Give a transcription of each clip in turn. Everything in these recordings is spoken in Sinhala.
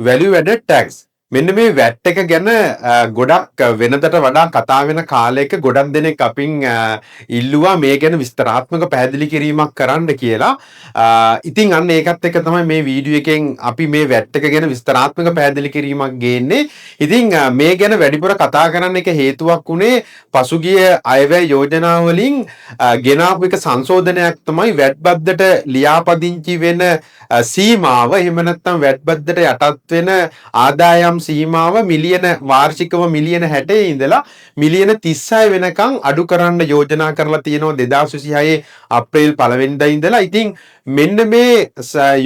value added tax. මෙන්න මේ වැට් එක ගැන ගොඩක් වෙනදට වඩා කතා වෙන කාලයක ගොඩක් දෙනෙක් අපින් ඉල්ලුවා මේ ගැන විස්තරාත්මක පැහැදිලි කිරීමක් කරන්න කියලා. ඉතින් අන්න ඒකත් එක්ක තමයි මේ වීඩියෝ එකෙන් අපි මේ වැට් එක ගැන විස්තරාත්මක පැහැදිලි කිරීමක් ගේන්නේ. ඉතින් මේ ගැන වැඩිපුර කතා කරන්න එක හේතුවක් උනේ පසුගිය අයවැය යෝජනා වලින් ගෙනාපු එක සංශෝධනයක් තමයි වැට් බද්දට ලියාපදිංචි වෙන සීමාව එහෙම නැත්නම් වැට් බද්දට යටත් වෙන ආදායම් සීමාව මිලියන වාර්ෂිකව මිලියන 60 ඉඳලා මිලියන 36 වෙනකන් අඩු කරන්න යෝජනා කරලා තියෙනවා 2026 අප්‍රේල් 1 වෙනිදා ඉඳලා. ඉතින් මෙන්න මේ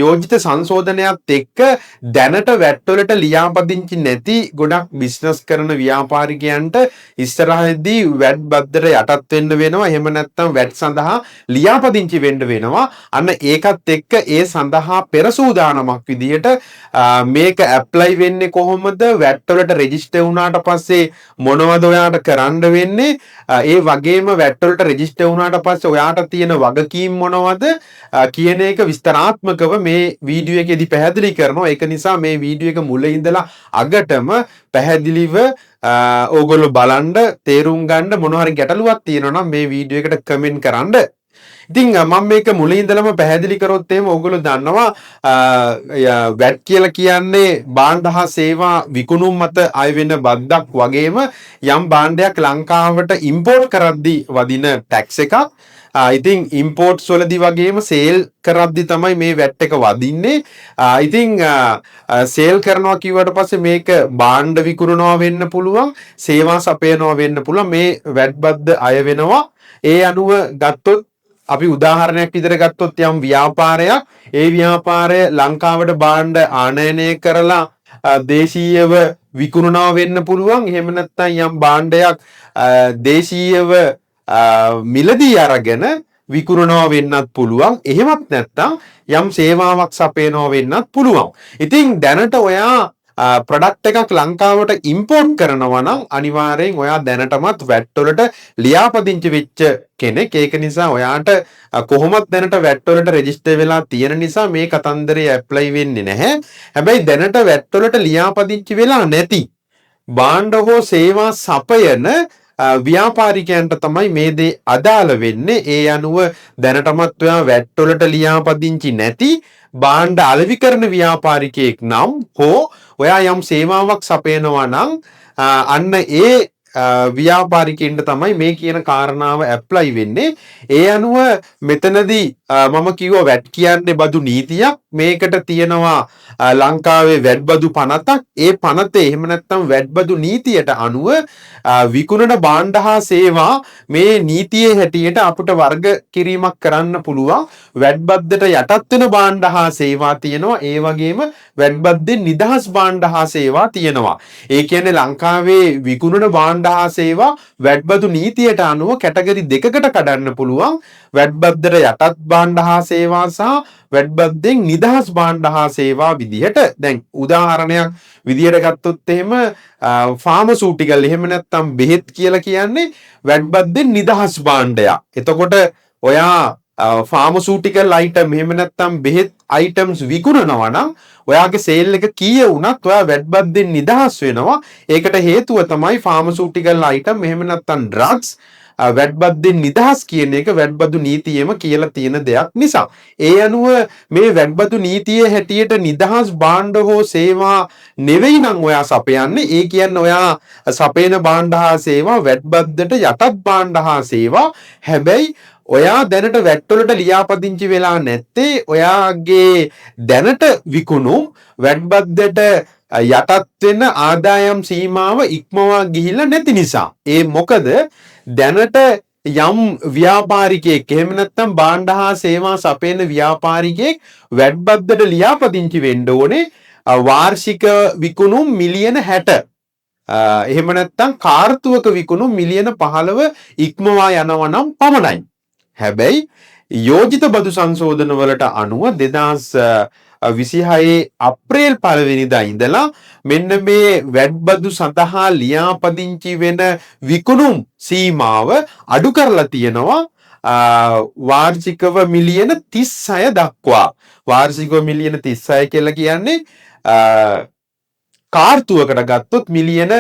යෝජිත සංශෝධනයත් එක්ක දැනට වැට් වලට ලියාපදිංචි නැති ගොඩක් බිස්නස් කරන ව්‍යාපාරිකයන්ට ඉස්සරහදී වැට් බද්දට යටත් වෙන්න වෙනවා. එහෙම නැත්නම් වැට් සඳහා ලියාපදිංචි වෙන්න වෙනවා. අන්න ඒකත් එක්ක ඒ සඳහා පෙර සූදානමක් විදියට මේක ඇප්ලයි වෙන්නේ කොහොමද? වැට් වලට රෙජිස්ටර් වුණාට පස්සේ මොනවද ඔයාට කරන්න වෙන්නේ? ඒ වගේම වැට් වලට රෙජිස්ටර් වුණාට පස්සේ ඔයාට තියෙන වගකීම් මොනවද කියන එක විස්තරාත්මකව මේ වීඩියෝ එකේදී පැහැදිලි කරනවා. ඒක නිසා මේ වීඩියෝ එක මුල ඉඳලා අගටම පැහැදිලිව ඕගොල්ලෝ බලන්න තේරුම් ගන්න මොනවා හරි ගැටලුවක් තියෙනවා නම් මේ වීඩියෝ එකට කමෙන්ට් කරන්න. ඉතින් මම මේක මුලින් ඉඳලම පැහැදිලි කරොත් එහෙම ඕගොල්ලෝ දන්නවා වැට් කියලා කියන්නේ භාණ්ඩ හා සේවා විකුණුම් මත අය වෙන බද්දක් වගේම යම් භාණ්ඩයක් ලංකාවට ඉම්පෝර්ට් කරද්දී වදින ටැක්ස් එකක්. ඉතින් ඉම්පෝර්ට්ස් වලදී වගේම සේල් කරද්දී තමයි මේ වැට් එක වදින්නේ. ඉතින් සේල් කරනවා කිව්වට පස්සේ මේක භාණ්ඩ විකුණනවා වෙන්න පුළුවන්, සේවා සපයනවා වෙන්න පුළුවන්. මේ වැට් බද්ද අය වෙනවා. ඒ අනුව ගත්තොත් අපි උදාහරණයක් විදිහට ගත්තොත් යම් ව්‍යාපාරයක් ඒ ව්‍යාපාරය ලංකාවට භාණ්ඩ ආනයනය කරලා දේශීයව විකුණනවා වෙන්න පුළුවන්. එහෙම නැත්නම් යම් භාණ්ඩයක් දේශීයව මිලදී අරගෙන විකුණනවා වෙන්නත් පුළුවන්. එහෙමත් නැත්නම් යම් සේවාවක් සපයනවා වෙන්නත් පුළුවන්. ඉතින් දැනට ඔයා ප්‍රොඩක්ට් එකක් ලංකාවට ඉම්පෝර්ට් කරනවා නම් අනිවාර්යෙන් ඔයා දැනටමත් වැට් වලට ලියාපදිංචි වෙච්ච කෙනෙක්. ඒක නිසා ඔයාට කොහොමත් දැනට වැට් වලට රෙජිස්ටර් වෙලා තියෙන නිසා මේ කතන්දරේ ඇප්ලයි වෙන්නේ නැහැ. හැබැයි දැනට වැට් වලට ලියාපදිංචි වෙලා නැති භාණ්ඩ හෝ සේවා සපයන ව්‍යාපාරිකයන්ට තමයි මේ දේ අදාළ වෙන්නේ. ඒ අනුව දැනටමත් ඔයා වැට් වලට ලියාපදිංචි නැති භාණ්ඩ අලෙවි කරන ව්‍යාපාරිකයෙක් නම් හෝ ඔයා යම් සේවාවක් සපයනවා නම් අන්න ඒ ව්‍යාපාරිකයින්ට තමයි මේ කියන කාරණාව ඇප්ලයි වෙන්නේ. ඒ අනුව මෙතනදී මම කිව්වා වැට් කියන්නේ බදු නීතියක්. මේකට තියෙනවා ලංකාවේ වැට් බදු පනතක්. ඒ පනතේ එහෙම නැත්නම් වැට් බදු නීතියට අනුව විකුණන භාණ්ඩ හා සේවා මේ නීතියේ හැටියට අපිට වර්ග කිරීමක් කරන්න පුළුවන්. වැට් බද්දට යටත් වෙන භාණ්ඩ හා සේවා තියෙනවා. ඒ වගේම වැට් බද්දෙන් නිදහස් භාණ්ඩ හා සේවා තියෙනවා. ඒ කියන්නේ ලංකාවේ විකුණන භාණ්ඩ හා සේවා වැට් බදු නීතියට අනුව කැටගරි දෙකකට කඩන්න පුළුවන්. වැට් බද්දට යටත් භාණ්ඩ හා සේවා සහ වැට් බද්දෙන් නිදහස් භාණ්ඩ හා සේවා විදිහට. දැන් උදාහරණයක් විදිහට ගත්තොත් එහෙම ෆාමසූටිකල් එහෙම නැත්නම් බෙහෙත් කියලා කියන්නේ වැට් බද්දෙන් නිදහස් භාණ්ඩයක්. එතකොට ඔයා ෆාමසූටිකල් අයිටම් එහෙම නැත්නම් බෙහෙත් අයිටම්ස් විකුණනවා නම් ඔයාගේ සේල් එක කීය වුණත් ඔයා වැට් බද්දෙන් නිදහස් වෙනවා. ඒකට හේතුව තමයි ෆාමසූටිකල් අයිටම් එහෙම නැත්නම් ඩ්‍රග්ස් වැට් බද්දෙන් නිදහස් කියන එක වැට් බදු නීතියෙම කියලා තියෙන දෙයක් නිසා. ඒ අනුව මේ වැට් බදු නීතියේ හැටියට නිදහස් භාණ්ඩ හෝ සේවා නෙවෙයි නම් ඔයා සපයන්නේ. ඒ කියන්නේ ඔයා සපයන භාණ්ඩ හා සේවා වැට් බද්දට යටත් භාණ්ඩ හා සේවා. හැබැයි ඔයා දැනට වැට් වලට ලියාපදිංචි වෙලා නැත්තේ ඔයාගේ දැනට විකුණුම් වැට් බද්දට යටත් වෙන ආදායම් සීමාව ඉක්මවා ගිහිල්ලා නැති නිසා. ඒ මොකද දැනට යම් ව්‍යාපාරිකයෙක් එහෙම නැත්නම් භාණ්ඩ හා සේවා සපයන ව්‍යාපාරිකයෙක් වැට් බද්දට ලියාපදිංචි වෙන්න ඕනේ වාර්ෂික විකුණුම් මිලියන 60. එහෙම නැත්නම් කාර්තුවක විකුණුම් මිලියන 15 ඉක්මවා යනවා නම් පමණයි. හැබැයි යෝජිත බදු සංශෝධන වලට අනුව 2026 අප්‍රේල් 1 වෙනිදා ඉඳලා මෙන්න මේ වැට් බදු සඳහා ලියාපදිංචි වෙන විකුණුම් සීමාව අඩු කරලා තියෙනවා වාර්ෂිකව මිලියන 36 දක්වා. වාර්ෂිකව මිලියන 36 කියලා කියන්නේ කාර්තුවකට ගත්තොත් මිලියන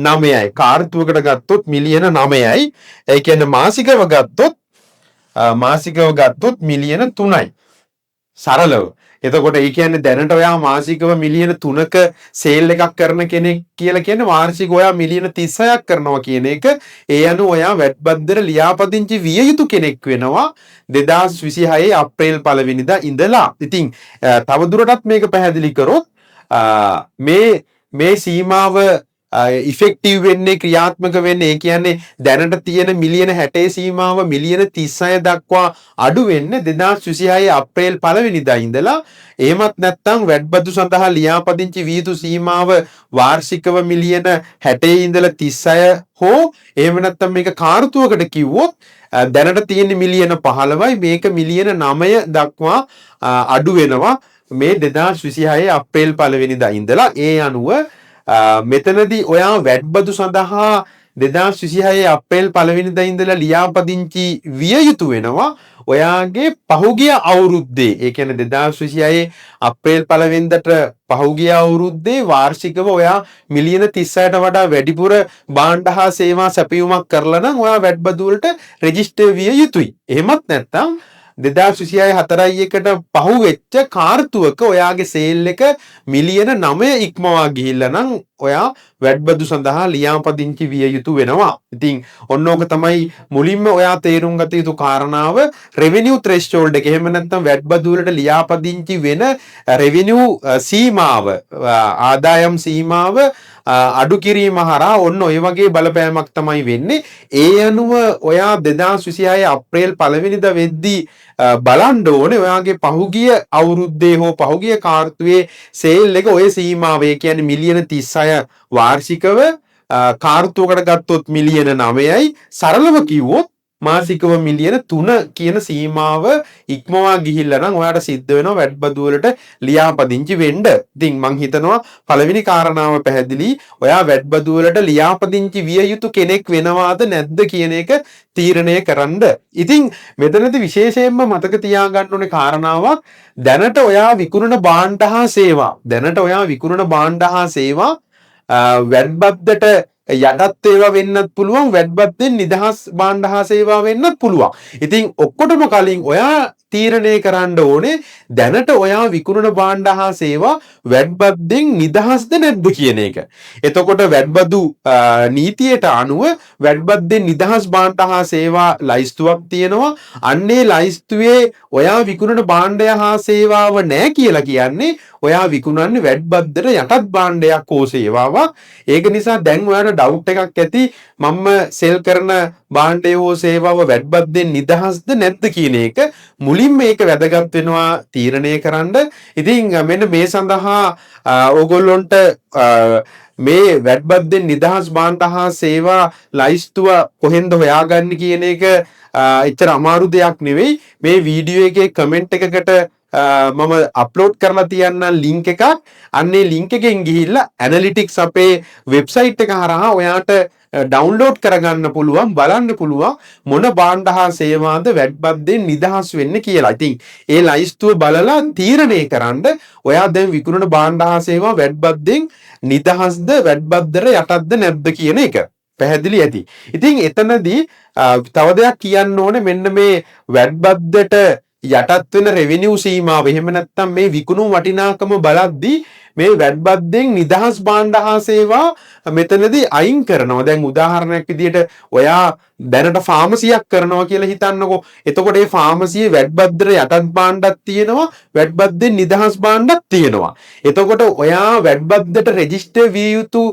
9යි. කාර්තුවකට ගත්තොත් මිලියන 9යි. ඒ කියන්නේ මාසිකව ගත්තොත් මිලියන 3යි. සරලව. එතකොට ඒ කියන්නේ දැනට ඔයා මාසිකව මිලියන 3ක සේල් එකක් කරන කෙනෙක් කියලා කියන්නේ වාර්ෂික ඔයා මිලියන 36ක් කරනවා කියන එක. ඒ අනුව ඔයා වැට් බද්දර ලියාපදිංචි විය යුතු කෙනෙක් වෙනවා 2026 අප්‍රේල් 1 වෙනිදා ඉඳලා. ඉතින් තවදුරටත් මේක පැහැදිලි කරොත් මේ සීමාව ඉෆෙක්ටිව් වෙන්නේ ක්‍රියාත්මක වෙන්නේ ඒ කියන්නේ දැනට තියෙන මිලියන 60 සීමාව මිලියන 36 දක්වා අඩු වෙන්නේ 2026 අප්‍රේල් 1 වෙනිදා ඉඳලා. එහෙමත් නැත්නම් වැට්බදු සඳහා ලියාපදිංචි විය යුතු සීමාව වාර්ෂිකව මිලියන 60 ඉඳලා 36 හෝ එහෙම නැත්නම් මේක කාර්තුවකට කිව්වොත් දැනට තියෙන මිලියන 15යි මේක මිලියන 9 දක්වා අඩු වෙනවා මේ 2026 අප්‍රේල් 1 වෙනිදා ඉඳලා. ඒ අනුව මෙතනදී ඔයා වැට්බදු සඳහා 2026 අප්‍රේල් 1 වෙනිදා ඉඳලා ලියාපදිංචි විය යුතු වෙනවා ඔයාගේ පහුගිය අවුරුද්දේ. ඒ කියන්නේ 2026 අප්‍රේල් 1 වෙනිදාට පහුගිය අවුරුද්දේ වාර්ෂිකව ඔයා මිලියන 36ට වඩා වැඩිපුර භාණ්ඩ හා සේවා සැපයුමක් කරලා නම් ඔයා වැට්බදු වලට රෙජිස්ටර් විය යුතුයි. එහෙමත් නැත්නම් 2026 පහු වෙච්ච කාර්තුවක ඔයාගේ සේල් එක මිලියන 9 ඉක්මවා ගිහිල්ලා නම් ඔයා වැට්බදු සඳහා ලියාපදිංචි විය යුතු වෙනවා. ඉතින් ඔන්න ඕක තමයි මුලින්ම ඔයා තේරුම් ගත යුතු කාරණාව රෙවෙනියු ත්‍රෙෂ්හෝල්ඩ් එක. එහෙම නැත්නම් වැට්බදු වලට ලියාපදිංචි වෙන රෙවෙනියු සීමාව ආදායම් සීමාව අඩු කිරීම හරහා ඔන්න ඔය වගේ බලපෑමක් තමයි වෙන්නේ. ඒ අනුව ඔයා 2026 අප්‍රේල් 1 වෙනිදා වෙද්දී බලන්න ඕනේ ඔයාගේ පහුගිය අවුරුද්දේ හෝ පහුගිය කාර්තුවේ සේල් එක ඔය සීමාව. ඒ කියන්නේ මිලියන 36 වාර්ෂිකව කාර්තුවකට ගත්තොත් මිලියන 9යි. සරලව කිව්වොත් මාසිකව මිලියන 3 කියන සීමාව ඉක්මවා ගිහිල්ලා නම් ඔයාට සිද්ධ වෙනවා වැට්බදු වලට ලියාපදිංචි වෙන්න. ඉතින් මං හිතනවා පළවෙනි කාරණාව පැහැදිලි. ඔයා වැට්බදු වලට ලියාපදිංචි විය යුතු කෙනෙක් වෙනවාද නැද්ද කියන එක තීරණය කරන්න. ඉතින් මෙතනදී විශේෂයෙන්ම මතක තියාගන්න ඕනේ කාරණාවක් දැනට ඔයා විකුණන භාණ්ඩ හා සේවා වැට්බද්දට යටත් ඒවා වෙන්නත් පුළුවන් වැට්බද්දෙන් නිදහස් භාණ්ඩ හා සේවා වෙන්නත් පුළුවන්. ඉතින් ඔක්කොටම කලින් ඔයා තීරණය කරන්න ඕනේ දැනට ඔයා විකුණන භාණ්ඩ හා සේවා වැට්බද්දෙන් නිදහස්ද නැද්ද කියන එක. එතකොට වැට්බදු නීතියට අනුව වැට්බද්දෙන් නිදහස් භාණ්ඩ හා සේවා ලයිස්තුවක් තියෙනවා. අන්නේ ලයිස්තුවේ ඔයා විකුණන භාණ්ඩය හා සේවාව නැහැ කියලා කියන්නේ ඔයා විකුණන්නේ වැට්බද්දට යටත් භාණ්ඩයක් හෝ සේවාවක්. ඒක නිසා දැන් ඔයාට ඩවුට් එකක් ඇති මම සෙල් කරන භාණ්ඩය හෝ සේවාව වැට්බද්දෙන් නිදහස්ද නැද්ද කියන එක. මුලින්ම මේක වැදගත් වෙනවා තීරණය කරන්න. ඉතින් මෙන්න මේ සඳහා ඕගොල්ලොන්ට මේ වැට්බද්දෙන් නිදහස් භාණ්ඩ හා සේවා ලයිස්තුව කොහෙන්ද හොයාගන්න කියන එක එච්චර අමාරු දෙයක් නෙවෙයි. මේ වීඩියෝ එකේ කමෙන්ට් එකකට මම අප්ලෝඩ් කරලා තියන්න ලින්ක් එකක්. අන්නේ ලින්ක් එකෙන් ගිහිල්ලා ඇනලිටික්ස් අපේ වෙබ්සයිට් එක හරහා ඔයාට ඩවුන්ලෝඩ් කරගන්න පුළුවන් බලන්න පුළුවන් මොන භාණ්ඩ හා සේවාද වැට්බද්දෙන් නිදහස් වෙන්නේ කියලා. ඉතින් ඒ ලයිස්තුව බලලා තීරණය කරන්න ඔයා දැන් විකුණන භාණ්ඩ හා සේවා වැට්බද්දෙන් නිදහස්ද වැට්බද්දට යටත්ද නැද්ද කියන එක. පැහැදිලි ඇති. ඉතින් එතනදී තව දෙයක් කියන්න ඕනේ මෙන්න මේ වැට්බද්දට යටත් වෙන රෙවෙනියු සීමාව එහෙම නැත්නම් මේ විකුණුම් වටිනාකම බලද්දී මේ වැට්බද්දෙන් නිදහස් භාණ්ඩ හා සේවා මෙතනදී අයින් කරනවා. දැන් උදාහරණයක් විදිහට ඔයා දැනට ෆාමසියක් කරනවා කියලා හිතන්නකෝ. එතකොට මේ ෆාමසියේ වැට්බද්දට යටත් භාණ්ඩක් තියෙනවා වැට්බද්දෙන් නිදහස් භාණ්ඩක් තියෙනවා. එතකොට ඔයා වැට්බද්දට රෙජිස්ටර් විය යුතු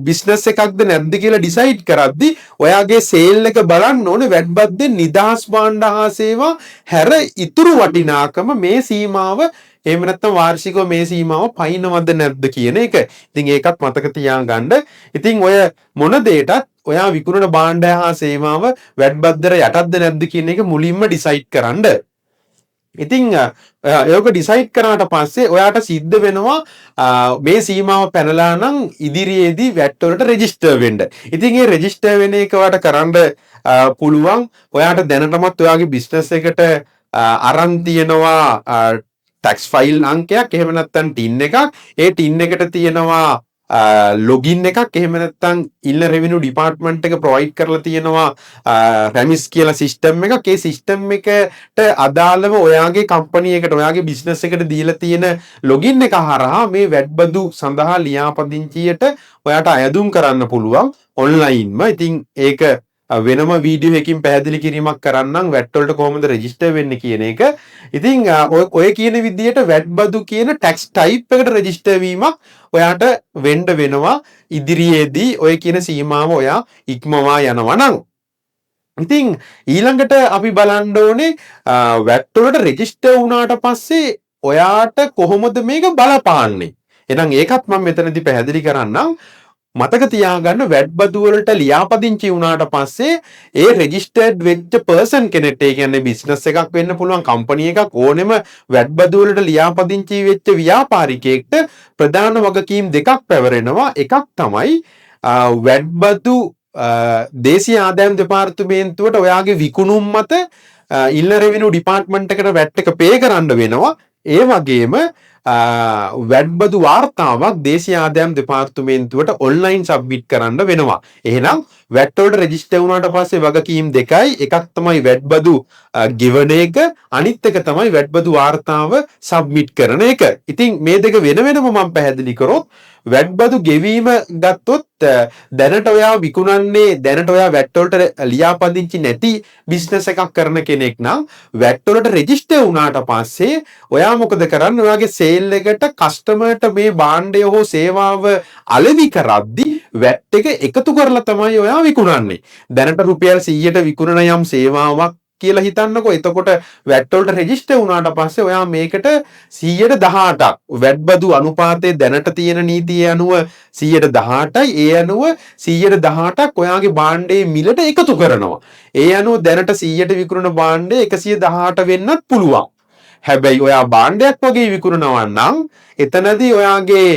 බිස්නස් එකක්ද නැද්ද කියලා ඩිසයිඩ් කරද්දී ඔයාගේ සේල් එක බලන්න ඕනේ වැට්බද්දෙන් නිදහස් භාණ්ඩ හා සේවා හැර ඉතුරු වටිනාකම මේ සීමාව එහෙම නැත්නම් වාර්ෂිකව මේ සීමාව පයින්නවද නැද්ද කියන එක. ඉතින් ඒකත් මතක තියාගන්න. ඉතින් ඔය මොන දෙයකටත් ඔයා විකුණන භාණ්ඩ හා සේවාව වැට්බද්දට යටත්ද නැද්ද කියන එක මුලින්ම ඩිසයිඩ් කරන්න. ඉතින් ඒක ඩිසයිඩ් කරාට පස්සේ ඔයාට සිද්ධ වෙනවා මේ සීමාව පැනලා නම් ඉදිරියේදී වැට් වලට රෙජිස්ටර් වෙන්න. ඉතින් මේ රෙජිස්ටර් වෙන එක ඔයාට කරන්න පුළුවන්. ඔයාට දැනටමත් ඔයාගේ බිස්නස් එකට අරන් තියෙනවා ටැක්ස් ෆයිල් අංකයක් එහෙම නැත්නම් ටින් එකක්. ඒ ටින් එකට තියෙනවා ලොගින් එකක් එහෙම නැත්නම් ඉන්න රෙවිනියු ඩිපාර්ට්මන්ට් එක ප්‍රොවයිඩ් කරලා තියෙනවා රැමිස් කියලා සිස්ටම් එකක්. ඒ සිස්ටම් එකට අදාළව ඔයාගේ කම්පැනි එකට ඔයාගේ බිස්නස් එකට දීලා තියෙන ලොගින් එක හරහා මේ වැඩබදු සඳහා ලියාපදිංචියට ඔයාට අයදුම් කරන්න පුළුවන් ඔන්ලයින්ම. ඉතින් ඒක වෙනම වීඩියෝ එකකින් පැහැදිලි කිරීමක් කරන්නම් වැට් වලට කොහොමද රෙජිස්ටර් වෙන්නේ කියන එක. ඉතින් ඔය කියන විදිහට වැට් බදු කියන ටැක්ස් ටයිප් එකට රෙජිස්ටර් වීමක් ඔයාට වෙන්න වෙනවා ඉදිරියේදී ඔය කියන සීමාව ඔයා ඉක්මවා යනවා නම්. ඉතින් ඊළඟට අපි බලන්න ඕනේ වැට් වලට රෙජිස්ටර් වුණාට පස්සේ ඔයාට කොහොමද මේක බලපාන්නේ. එහෙනම් ඒකත් මම මෙතනදී පැහැදිලි කරන්නම්. මතක තියාගන්න වැට් බදු වලට ලියාපදිංචි වුණාට පස්සේ ඒ රෙජිස්ටර්ඩ් වෙච්ච පර්සන් කෙනෙක්ට, ඒ කියන්නේ බිස්නස් එකක් වෙන්න පුළුවන්, කම්පැනි එකක්, ඕනෙම වැට් බදු වලට ලියාපදිංචි වෙච්ච ව්‍යාපාරිකයෙක්ට ප්‍රධාන වගකීම් දෙකක් පැවරෙනවා. එකක් තමයි වැට් බදු දේශීය ආදායම් දෙපාර්තමේන්තුවට ඔයාගේ විකුණුම් මත ඉල්ල රෙවිනියු ඩිපාර්ට්මන්ට් එකට වැට් එක පේ කරන්න වෙනවා. ඒ වගේම වැඩබදු වාර්තාවක් දේශීය ආදායම් දෙපාර්තමේන්තුවට ඔන්ලයින් සබ්මිට් කරන්න වෙනවා. එහෙනම් වැට් වලට රෙජිස්ටර් වුණාට පස්සේ වගකීම් දෙකයි. එකක් තමයි වැඩබදු ගෙවන එක, අනිත් එක තමයි වැඩබදු වාර්තාව සබ්මිට් කරන එක. ඉතින් මේ දෙක වෙන වෙනම මම පැහැදිලි කරොත් වැඩබදු ගෙවීම ගත්තොත් දැනට ඔයා විකුණන්නේ, දැනට ඔයා වැට් වලට ලියාපදිංචි නැති බිස්නස් එකක් කරන කෙනෙක් නම් වැට් වලට රෙජිස්ටර් වුණාට පස්සේ ඔයා මොකද කරන්නේ? ඔයාගේ සේල් එකට කස්ටමර්ට මේ භාණ්ඩය හෝ සේවාව අලෙවි කරද්දී වැට් එක එකතු කරලා තමයි ඔයා විකුණන්නේ. දැනට රුපියල් 100ට විකුණන යම් සේවාවක් කියලා හිතන්නකෝ. එතකොට වැට් වලට රෙජිස්ටර් වුණාට පස්සේ ඔයා මේකට 118ක් වැට්බදු අනුපාතයේ දැනට තියෙන නීතිය අනුව 118යි. ඒ අනුව 118ක් ඔයාගේ භාණ්ඩයේ මිලට එකතු කරනවා. ඒ අනුව දැනට 100ට විකුණන භාණ්ඩය 118 වෙන්නත් පුළුවන්. හැබැයි ඔයා භාණ්ඩයක් වගේ විකුණනවා නම් එතනදී ඔයාගේ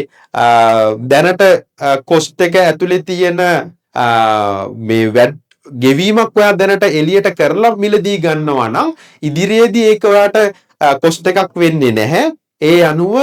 දැනට කොස්ට් එක ඇතුලේ තියෙන මේ වැට් ගෙවීමක් ඔයා දැනට එළියට කරලා මිලදී ගන්නවා නම් ඉදිරියේදී ඒක ඔයාට කොස්ට් එකක් වෙන්නේ නැහැ. ඒ අනුව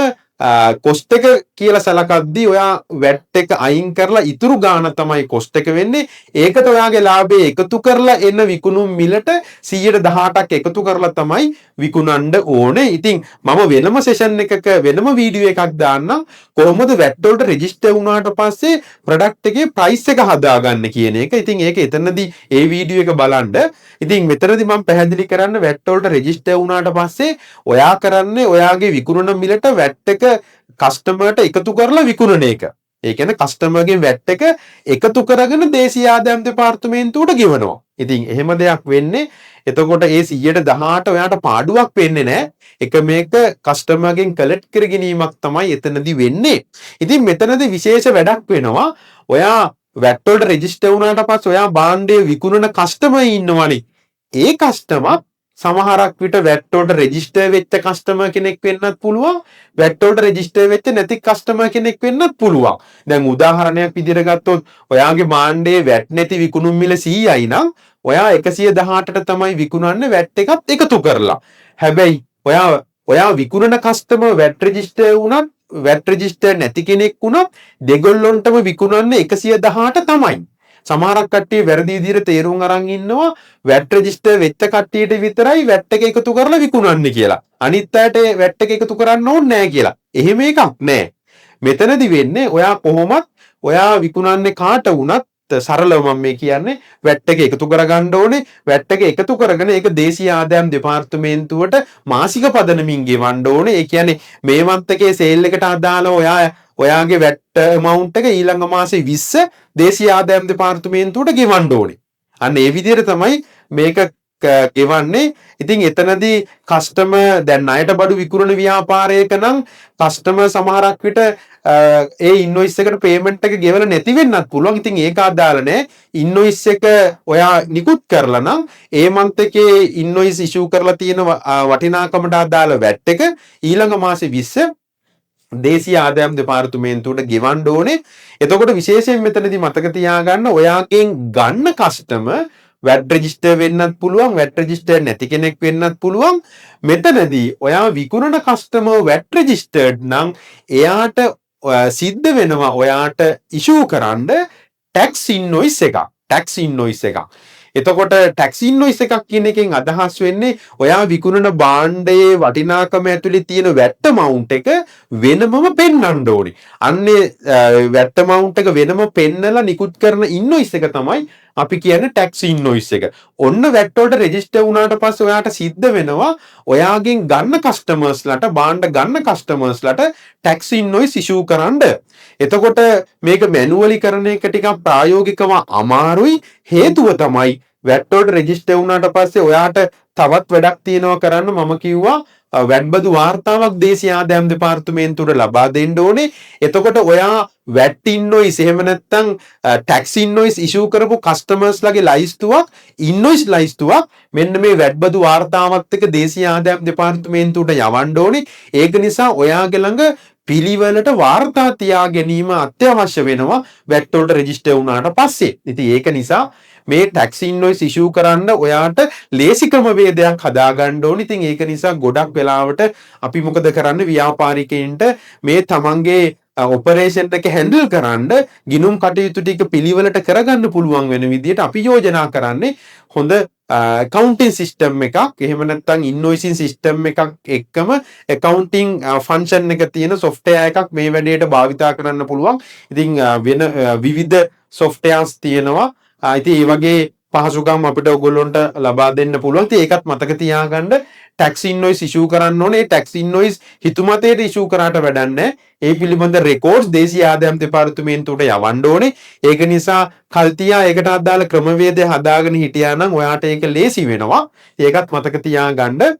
කොස්ට් එක කියලා සලකද්දී ඔයා වැට් එක අයින් කරලා ඉතුරු ගාණ තමයි කොස්ට් එක වෙන්නේ. ඒකට ඔයාගේ ලාභය එකතු කරලා එන විකුණුම් මිලට 118ක් එකතු කරලා තමයි විකුණන්න ඕනේ. ඉතින් මම වෙනම සෙෂන් එකක වෙනම වීඩියෝ එකක් දාන්නම් කොහොමද වැට් වලට රෙජිස්ටර් වුණාට පස්සේ ප්‍රොඩක්ට් එකේ ප්‍රයිස් එක හදාගන්න කියන එක. ඉතින් ඒක එතනදී ඒ වීඩියෝ එක බලන්න. ඉතින් මෙතනදී මම පැහැදිලි කරන්න වැට් වලට රෙජිස්ටර් වුණාට පස්සේ ඔයා කරන්නේ ඔයාගේ විකුණන මිලට වැට් එක කස්ටමර්ට එකතු කරලා විකුණන එක. ඒ කියන්නේ කස්ටමර්ගෙන් වැට් එක එකතු කරගෙන දේශීය ආදායම් දෙපාර්තමේන්තුවට ගෙවනවා. ඉතින් එහෙම දෙයක් වෙන්නේ. එතකොට ඒ 118 ඔයාට පාඩුවක් වෙන්නේ නැහැ. එක මේක කස්ටමර්ගෙන් කලෙක්ට් කර ගැනීමක් තමයි එතනදී වෙන්නේ. ඉතින් මෙතනදී විශේෂ වැඩක් වෙනවා. ඔයා වැට් වලට රෙජිස්ටර් වුණාට පස්සේ ඔයා භාණ්ඩය විකුණන කස්ටමර් ඉන්නවනේ. ඒ කස්ටමර් සමහරක් විට වැට් වලට රෙජිස්ටර් වෙච්ච කස්ටමර් කෙනෙක් වෙන්නත් පුළුවන්. වැට් වලට රෙජිස්ටර් වෙච්ච නැති කස්ටමර් කෙනෙක් වෙන්නත් පුළුවන්. දැන් උදාහරණයක් විදිහට ගත්තොත් ඔයාගේ භාණ්ඩයේ වැට් නැති විකුණුම් මිල 100යි නම් ඔයා 118ට තමයි විකුණන්නේ වැට් එකත් එකතු කරලා. හැබැයි ඔයා විකුණන කස්ටමර් වැට් රෙජිස්ටර් වුණත් වැට් රෙජිස්ටර් නැති කෙනෙක් වුණත් දෙගොල්ලොන්ටම විකුණන්නේ 118 තමයි. සමහරක් කට්ටිය වැරදි විදිහට තේරුම් අරන් ඉන්නවා වැට් රෙජිස්ටර් වෙච්ච කට්ටියට විතරයි වැට් එක එකතු කරලා විකුණන්නේ කියලා. අනිත් අයට වැට් එක එකතු කරන්න ඕනේ නැහැ කියලා. එහෙම එකක් නැහැ. මෙතනදි වෙන්නේ ඔයා කොහොමත් ඔයා විකුණන්නේ කාට වුණත් සරලව මම මේ කියන්නේ වැට් එක එකතු කරගන්න ඕනේ. වැට් එක එකතු කරගෙන ඒක දේශීය ආදායම් දෙපාර්තමේන්තුවට මාසික පදනමින් ගෙවන්න ඕනේ. ඒ කියන්නේ මේ මන්ත් එකේ සේල් එකට අදාළව ඔයාගේ වැට් amount එක ඊළඟ මාසේ 20 දේශීය ආදායම් දෙපාර්තමේන්තුවට ගෙවන්න ඕනේ. අන්න ඒ විදිහට තමයි මේක ගෙවන්නේ. ඉතින් එතනදී කස්ටමර් දැන් ණයට බඩු විකුණන ව්‍යාපාරයක නම් කස්ටමර් සමහරක් විට ඒ ඉන්වොයිස් එකට පේමන්ට් එක ගෙවලා නැති වෙන්නත් පුළුවන්. ඉතින් ඒක අදාළ නැහැ. ඉන්වොයිස් එක ඔයා නිකුත් කරලා නම් ඒ මන්ත් එකේ ඉන්වොයිස් ඉෂුව කරලා තියෙන වටිනාකමට අදාළ වැට් එක ඊළඟ මාසේ 20 දේශීය ආදායම් දෙපාර්තමේන්තුවට ගෙවන්න ඕනේ. එතකොට විශේෂයෙන් මෙතනදී මතක තියාගන්න ඔයාගෙන් ගන්න කස්ටමර් වැට් රෙජිස්ටර් වෙන්නත් පුළුවන්, වැට් රෙජිස්ටර් නැති කෙනෙක් වෙන්නත් පුළුවන්. මෙතනදී ඔයා විකුණන කස්ටමර් වැට් රෙජිස්ටර්ඩ් නම් එයාට සිද්ධ වෙනවා ඔයාට ඉෂුව කරන්න ටැක්ස් ඉන්වොයිස් එකක්. ටැක්ස් ඉන්වොයිස් එකක්. එතකොට ටැක්ස් ඉන්වොයිස් එකක් කියන එකෙන් අදහස් වෙන්නේ ඔයා විකුණන භාණ්ඩයේ වටිනාකම ඇතුලේ තියෙන වැට් amount එක වෙනමම පෙන්වන්න ඕනේ. අන්නේ වැට් amount එක වෙනම පෙන්නලා නිකුත් කරන ඉන්වොයිස් එක තමයි අපි කියන්නේ ටැක්ස් ඉන්වොයිස් එක. ඔන්න වැට් වලට රෙජිස්ටර් වුණාට පස්සේ ඔයාට සිද්ධ වෙනවා ඔයාගෙන් ගන්න කස්ටමර්ස්ලාට භාණ්ඩ ගන්න කස්ටමර්ස්ලාට ටැක්ස් ඉන්වොයිස් ඉෂුව කරන්න. එතකොට මේක මැනුවලි කරන එක ටිකක් ප්‍රායෝගිකව අමාරුයි. හේතුව තමයි වැට් වලට රෙජිස්ටර් වුණාට පස්සේ ඔයාට තවත් වැඩක් තියෙනවා කරන්න. මම කිව්වා වැට්බදු වාර්තාවක් දේශීය ආදායම් දෙපාර්තමේන්තුවට ලබා දෙන්න ඕනේ. එතකොට ඔයා වැට් ඉන්වොයිස් එහෙම නැත්නම් ටැක්ස් ඉන්වොයිස් ඉෂුව කරපු කස්ටමර්ස්ලාගේ ලයිස්තුවක් ඉන්වොයිස් ලයිස්තුවක් මෙන්න මේ වැට්බදු වාර්තාවත් එක්ක දේශීය ආදායම් දෙපාර්තමේන්තුවට යවන්න ඕනේ. ඒක නිසා ඔයාගේ ළඟ පිළිවෙලට වාර්තා තියා ගැනීම අත්‍යවශ්‍ය වෙනවා වැට් වලට රෙජිස්ටර් වුණාට පස්සේ. ඉතින් ඒක නිසා මේ ටැක්ස් ඉන්වොයිස් ඉෂුව කරන්න ඔයාට ලේසි ක්‍රමවේදයක් හදාගන්න ඕනේ. ඉතින් ඒක නිසා ගොඩක් වෙලාවට අපි මොකද කරන්නේ ව්‍යාපාරිකයින්ට මේ තමන්ගේ ඔපරේෂන් එක හැන්ඩල් කරන්න ගිණුම් කටයුතු ටික පිළිවෙලට කරගන්න පුළුවන් වෙන විදිහට අපි යෝජනා කරන්නේ හොඳ accounting system එකක් එහෙම නැත්නම් invoicing system එකක් එක්කම accounting function එක තියෙන software එකක් මේ වැඩේට භාවිතා කරන්න පුළුවන්. ඉතින් වෙන විවිධ softwares තියෙනවා. ඉතින් මේ වගේ පහසුකම් අපිට ඔයගොල්ලන්ට ලබා දෙන්න පුළුවන්. ඉතින් ඒකත් මතක තියාගන්න ටැක්ස් ඉන්වොයිස් ඉෂුව කරන්න ඕනේ. ටැක්ස් ඉන්වොයිස් හිතුමතේට ඉෂුව කරාට වැඩක් නැහැ. ඒ පිළිබඳ රෙකෝඩ්ස් දේශීය ආදායම් දෙපාර්තමේන්තුවට යවන්න ඕනේ. ඒක නිසා කල්තියා ඒකට අදාළ ක්‍රමවේදය හදාගෙන හිටියා නම් ඔයාට ඒක ලේසි වෙනවා. ඒකත් මතක තියාගන්න.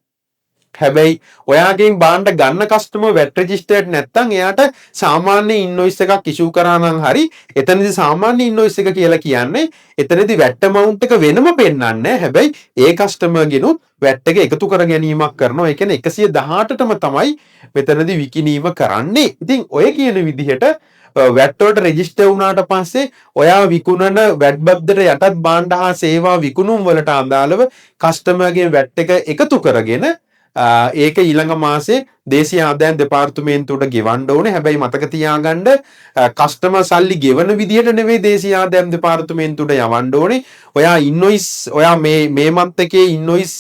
හැබැයි ඔයාගෙන් භාණ්ඩ ගන්න කස්ටමර් වැට් රෙජිස්ටර්ඩ් නැත්නම් එයාට සාමාන්‍ය ඉන්වොයිස් එකක් ඉෂුව කරා නම් හරි එතනදී සාමාන්‍ය ඉන්වොයිස් එක කියලා කියන්නේ එතනදී වැට් amount එක වෙනම පෙන්වන්නේ. හැබැයි ඒ කස්ටමර් ගෙනුත් වැට් එක එකතු කර ගැනීමක් කරනවා. ඒ කියන්නේ 118ටම තමයි මෙතනදී විකිණීම කරන්නේ. ඉතින් ඔය කියන විදිහට වැට් වලට රෙජිස්ටර් වුණාට පස්සේ ඔයා විකුණන වැට් බද්දට යටත් භාණ්ඩ හා සේවා විකුණුම් වලට අදාළව කස්ටමර්ගෙන් වැට් එක එකතු කරගෙන ඒක ඊළඟ මාසේ දේශීය ආදායම් දෙපාර්තමේන්තුවට ගෙවන්න ඕනේ. හැබැයි මතක තියාගන්න කස්ටමර් සල්ලි ගෙවන විදිහට නෙවෙයි දේශීය ආදායම් දෙපාර්තමේන්තුවට යවන්න ඕනේ. ඔයා ඉන්වොයිස් ඔයා මේ මන්ත් එකේ ඉන්වොයිස්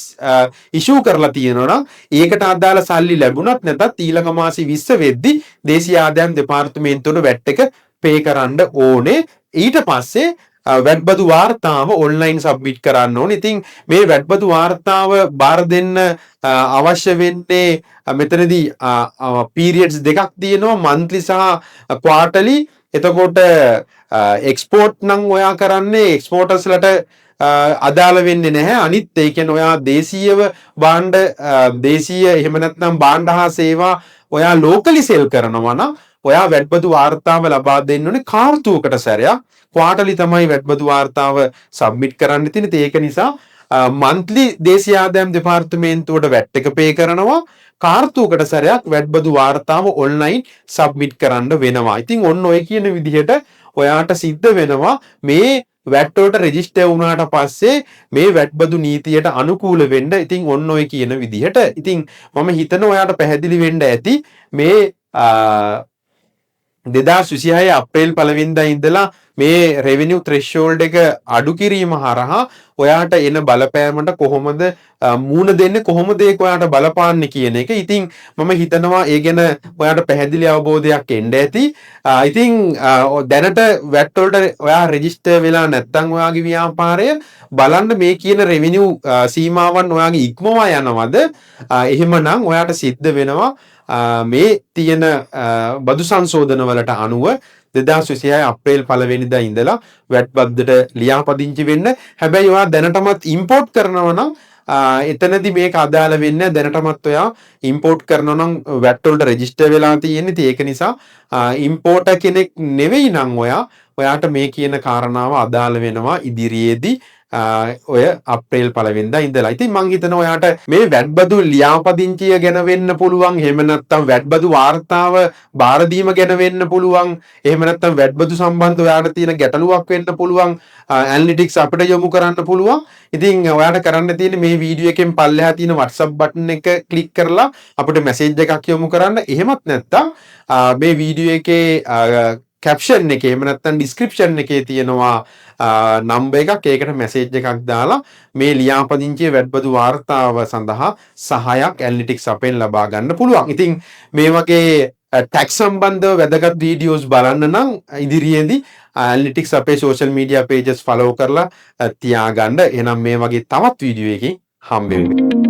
ඉෂුව කරලා තියෙනවා නම් ඒකට අදාළ සල්ලි ලැබුණත් නැතත් ඊළඟ මාසේ 20 වෙද්දි දේශීය ආදායම් දෙපාර්තමේන්තුවට වැට් එක පේ කරන්න ඕනේ. ඊට පස්සේ වැට්බදු වාර්තාව ඔන්ලයින් සබ්මිට් කරන්න ඕනේ. ඉතින් මේ වැට්බදු වාර්තාව බාර දෙන්න අවශ්‍ය වෙන්නේ මෙතනදී පීරියඩ්ස් දෙකක් තියෙනවා මන්ත්ලි සහ ක්වාටර්ලි. එතකොට එක්ස්පෝර්ට් නම් ඔයා කරන්නේ එක්ස්පෝර්ටර්ස්ලට අදාළ වෙන්නේ නැහැ. අනිත් ඒ කියන්නේ ඔයා දේශීයව භාණ්ඩ දේශීය එහෙම නැත්නම් භාණ්ඩ හා සේවා ඔයා ලෝකලි සෙල් කරනවා නම් ඔයා වැට්බදු වාර්තාව ලබා දෙන්න ඕනේ කාර්තුවකට සැරයක්. ක්වාටර්ලි තමයි වැට්බදු වාර්තාව සබ්මිට් කරන්න තියෙන්නේ. ඒක නිසා මන්ත්ලි දේශීය ආදායම් දෙපාර්තමේන්තුවට වැට් එක පේ කරනවා. කාර්තුවකට සැරයක් වැට්බදු වාර්තාව ඔන්ලයින් සබ්මිට් කරන්න වෙනවා. ඉතින් ඔන්න ඔය කියන විදිහට ඔයාට සිද්ධ වෙනවා මේ වැට් වලට රෙජිස්ටර් වුණාට පස්සේ මේ වැට්බදු නීතියට අනුකූල වෙන්න. ඉතින් ඔන්න ඔය කියන විදිහට ඉතින් මම හිතනවා ඔයාට පැහැදිලි වෙන්න ඇති මේ 2026 අප්‍රේල් 1 වෙනිදා ඉඳලා මේ රෙවෙනියු threshold එක අඩු කිරීම හරහා ඔයාට එන බලපෑමට කොහොමද මූණ දෙන්නේ කොහොමද ඒක ඔයාට බලපාන්නේ කියන එක. ඉතින් මම හිතනවා ඒ ගැන ඔයාට පැහැදිලි අවබෝධයක් එන්න ඇති. ඉතින් දැනට වැට් වලට ඔයා රෙජිස්ටර් වෙලා නැත්නම් ඔයාගේ ව්‍යාපාරය බලන්න මේ කියන රෙවෙනියු සීමාවන් ඔයාගේ ඉක්මවා යනවද? එහෙමනම් ඔයාට සිද්ධ වෙනවා මේ තියෙන බදු සංශෝධන වලට අනුව 2026 අප්‍රේල් 1 වෙනිදා ඉඳලා වැට් බද්දට ලියාපදිංචි වෙන්න. හැබැයි ඔයා දැනටමත් ඉම්පෝර්ට් කරනවා නම් එතනදී මේක අදාළ වෙන්නේ දැනටමත් ඔයා ඉම්පෝර්ට් කරනවා නම් වැට් වලට රෙජිස්ටර් වෙලා තියෙන්නේ. ඉතින් ඒක නිසා ඉම්පෝර්ටර් කෙනෙක් නෙවෙයි නම් ඔයාට මේ කියන කාරණාව අදාළ වෙනවා ඉදිරියේදී. ඔය අප්‍රේල් පළවෙනිදා ඉඳලා. ඉතින් මං හිතනවා ඔයාට මේ වැඩබදු ලියාපදිංචිය ගැන වෙන්න පුළුවන්. එහෙම නැත්නම් වැඩබදු වාර්තාව බාර දීම ගැන වෙන්න පුළුවන්. එහෙම නැත්නම් වැඩබදු සම්බන්ධ ඔයාට තියෙන ගැටලුවක් වෙන්න පුළුවන්. ඇනලිටික්ස් අපිට යොමු කරන්න පුළුවන්. ඉතින් ඔයාට කරන්න තියෙන්නේ මේ වීඩියෝ එකෙන් පල්ලෙහා තියෙන WhatsApp බටන් එක ක්ලික් කරලා අපිට මැසේජ් එකක් යොමු කරන්න. එහෙමත් නැත්නම් මේ වීඩියෝ එකේ කැප්ෂන් එකේ එහෙම නැත්නම් ඩිස්ක්‍රිප්ෂන් එකේ තියෙනවා නම්බර් එකක්. ඒකට මැසේජ් එකක් දාලා මේ ලියාපදිංචියේ වැඩබදු වාර්තාව සඳහා සහායක් ඇනලිටික්ස් අපෙන් ලබා ගන්න පුළුවන්. ඉතින් මේ වගේ ටැක්ස් සම්බන්ධව වැදගත් වීඩියෝස් බලන්න නම් ඉදිරියේදී ඇනලිටික්ස් අපේ සෝෂල් මීඩියා පේජස් ෆලෝ කරලා තියාගන්න. එහෙනම් මේ වගේ තවත් වීඩියෝ එකකින් හම්බෙමු.